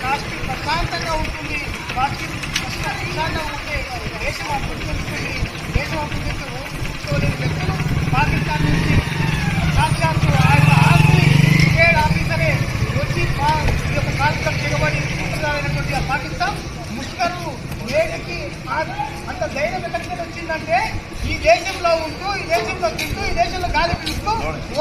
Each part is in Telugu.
రాష్ట్రం ప్రశాంతంగా ఉంటుంది, రాష్ట్రం ప్రశాంతంగా ఉంటే దేశం అభివృద్ధి చెందుతుంది. దేశం అభివృద్ధి చెందుతూ రోజు కూర్చోలేని వ్యక్తులు పాకిస్తాన్ నుంచి సాక్షాత్తు ఆయన ఆర్మీ బ్రిగేడ్ ఆఫీసరే వచ్చి ఈ యొక్క కార్యక్రమం చేయబడి అయినటువంటి ఆ పాకిస్తాన్ ముష్కరు నేటికి అంత ధైర్యం ఎక్కడికి వచ్చిందంటే ఈ దేశంలో ఉంటూ, ఈ దేశంలో తింటూ, ఈ దేశంలో గాలి పిలుస్తూ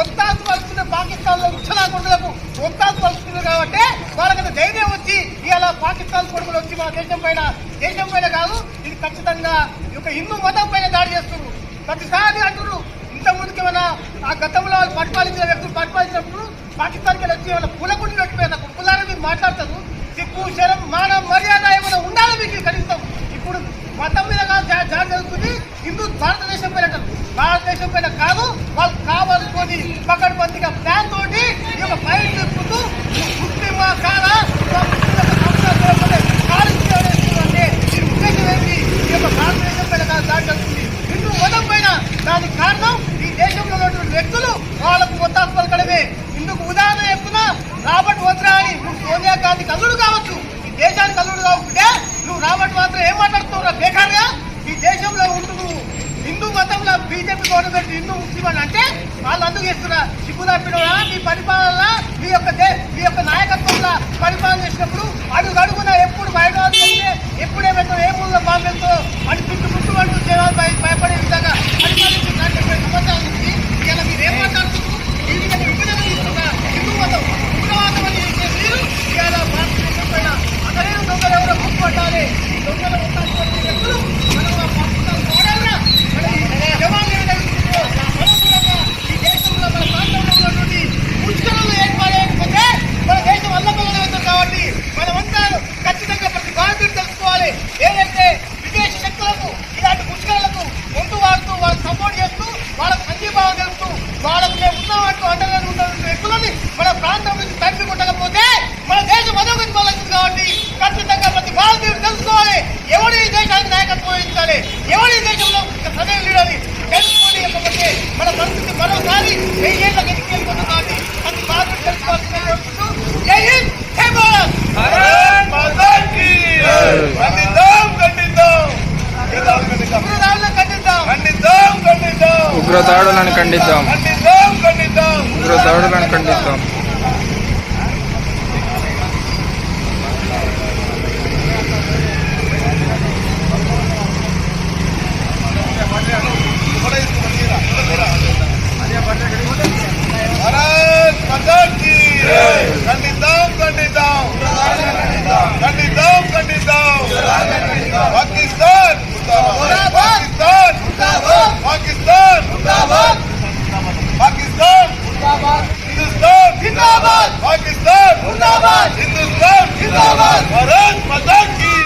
ఒత్తాసు పలుకుతున్న పాకిస్తాన్ లో ఉచ్చలాకుండలకు ఒత్తాసు పలుకుతున్నారు కాబట్టి వాళ్ళకంత ధైర్యం వచ్చి ఇలా పాకిస్తాన్ కొడుకులు వచ్చి మన దేశం పైన కాదు, ఇది ఖచ్చితంగా ఈ యొక్క హిందూ మతం పైన దాడి చేస్తున్నారు. ప్రతిసారి అంటున్నారు ఇంత ముందుకు ఏమైనా ఆ గతంలో వాళ్ళు పరిపాలించిన వ్యక్తులు పరిపాలించినప్పుడు పాకిస్తాన్కి వచ్చి ఏమైనా పులకుండి నడిపోయిన కులాన్ని మీరు మాట్లాడతారు. సిక్కు శరం మానవ మర్యాద ఏమైనా ఉండాలి మీకు కనీసం. ఇప్పుడు మతం మీద జాడి జరుగుతుంది, హిందూ భారతదేశం పైన అంటారు. భారతదేశం పైన కాదు, వాళ్ళు కావాలనుకొని పకడ్బందీగా ప్లాన్ తోటి ఈ యొక్క ఫైల్ చెప్పుతూ ముస్లిమా కాదా అంటే ఈ ఉద్దేశం ఏంటి? ఈ యొక్క భారతదేశం పైన దాడి జరుగుతుంది, హిందూ మతం పైన. దానికి కారణం ఈ దేశంలో ఉన్నటువంటి వ్యక్తులు వాళ్ళకు ఒత్తాసు పలకడమే. ఇందుకు ఉదాహరణ చెప్తున్నా, రాబర్ట్ వాద్రా అని నువ్వు సోనియా గాంధీ అల్లుడు కావచ్చు, ఈ దేశానికి అల్లుడు కాకుంటే నువ్వు రాబర్ట్ వాద్రా ఏం మాట్లాడుతున్నావు బేకారుగా? ఈ దేశంలో ఉంటూ నువ్వు హిందూ మతంలో బీజేపీ గవర్నమెంట్ హిందూ ముస్లిం అని అంటే వాళ్ళు అందుకు ఇస్తున్నా సిగ్గుదాపినోడా? మీ పరిపాలన మీ యొక్క నాయకత్వంలో పరిపాలన చేసినప్పుడు అడుగున ఎప్పుడు హైదరాబాద్ వస్తే ఎప్పుడేమైతే ఏ మూలలో బాంబేతో అని చుట్టూ భయపడే విధంగా పరిపాలించిన సంవత్సరాల నుంచి ఇలా మీరు ఏం మాట్లాడుతున్నారు? ఈ విధంగా విభజన తీసుకున్న హిందూ మతం ఉగ్రవాదం అని చేసే మీరు ఇవాళ భారతదేశం పైన అసలైన దొంగలు ఎవరో గుర్తుపట్టాలి. ఈ దొంగలు వ్యక్తులు మనం పాకిస్తాన్ పోరాడరా జవాన్లు ఈ దేశంలో మన ప్రాంతంలో ఉన్నటువంటి ముష్కరులు ఏర్పడలేకపోతే మన దేశం అల్లబల్లలు అవుతుంది. కాబట్టి మనమంతా ఖచ్చితంగా ప్రతి భారతీయుడు తెలుసుకోవాలి, ఏదైతే విదేశీ శక్తులకు ఇలాంటి ముష్కరులకు ముందు వాడుతూ వాళ్ళకి సపోర్ట్ చేస్తూ వాళ్ళకు సంఘీభావం తెలుపుతూ వాళ్ళకు మేము ఉన్నామంటూ అండగా ఉన్నటువంటి వ్యక్తులని మన ప్రాంతం నుంచి తరిమి కొట్టకపోతే మన దేశం అధోగతి పాలవుతుంది. కాబట్టి ఖచ్చితంగా ప్రతి భారతీయుడు తెలుసుకోవాలి, ఎవరు ఈ దేశానికి నాయకత్వం వహించాలి, ఎవరు ఈ దేశంలో సదైన లీడర్ని తెలుసుకొని ఇవ్వకపోతే మన పరిస్థితి మరోసారి 1000 ఏళ్ళ గెలిపోతుంది. కాబట్టి ప్రతి భారతీయుడు తెలుసుకోవాల్సిన జై హింద్, జై భారత్. ఉగ్రదాడులను ఖండిద్దాం.